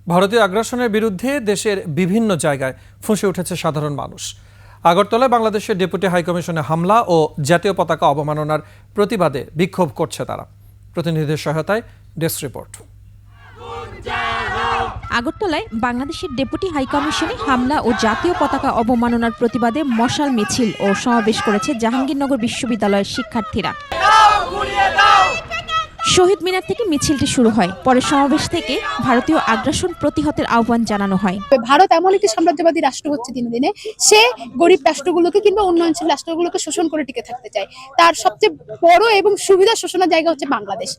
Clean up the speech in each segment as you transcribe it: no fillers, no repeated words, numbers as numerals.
ভারতীয় আগ্রাসনের বিরুদ্ধে দেশের বিভিন্ন জায়গায় ফুঁসে উঠেছে সাধারণ মানুষ। আগরতলায় বাংলাদেশের ডেপুটি হাইকমিশনে হামলা ও জাতীয় পতাকা অবমাননার প্রতিবাদে বিক্ষোভ করছে তারা। প্রতিনিধিদের সহায়তায় ডেস্ক রিপোর্ট। আগরতলায় বাংলাদেশের ডেপুটি হাইকমিশনে হামলা ও জাতীয় পতাকা অবমাননার প্রতিবাদে মশাল মিছিল ও সমাবেশ করেছে জাহাঙ্গীরনগর বিশ্ববিদ্যালয়ের শিক্ষার্থীরা। শহীদ মিনার থেকে মিছিলটি শুরু হয়, পরে সমাবেশ থেকে ভারতীয় আগ্রাসন প্রতিহতের আহ্বান জানানো হয়। ভারত এমন একটি সাম্রাজ্যবাদী রাষ্ট্র হচ্ছে দিনে দিনে, সে গরিব রাষ্ট্রগুলোকে কিংবা উন্নয়নশীল রাষ্ট্রগুলোকে শোষণ করে টিকে থাকতে চায়। তার সবচেয়ে বড় এবং সুবিধা শোষণের জায়গা হচ্ছে বাংলাদেশ।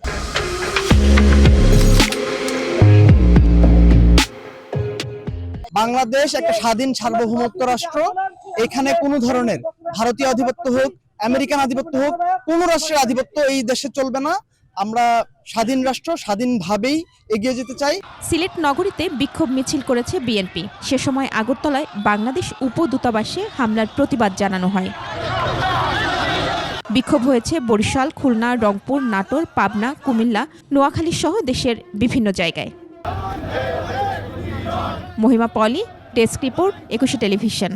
বাংলাদেশ একটা স্বাধীন সার্বভৌমত্ব রাষ্ট্র। এখানে কোনো ধরনের ভারতীয় আধিপত্য হোক, আমেরিকান আধিপত্য হোক, কোনো রাষ্ট্রের আধিপত্য এই দেশে চলবে না। আমরা স্বাধীন রাষ্ট্র, স্বাধীনভাবেই এগিয়ে যেতে চাই। সিলেট নগরীতে বিক্ষোভ মিছিল করেছে বিএনপি। সে সময় আগরতলায় বাংলাদেশ উপদূতাবাসে হামলার প্রতিবাদ জানানো হয়। বিক্ষোভ হয়েছে বরিশাল, খুলনা, রংপুর, নাটোর, পাবনা, কুমিল্লা, নোয়াখালী সহ দেশের বিভিন্ন জায়গায়। মহিমা পলি, ডেস্ক রিপোর্ট, 21 টেলিভিশন।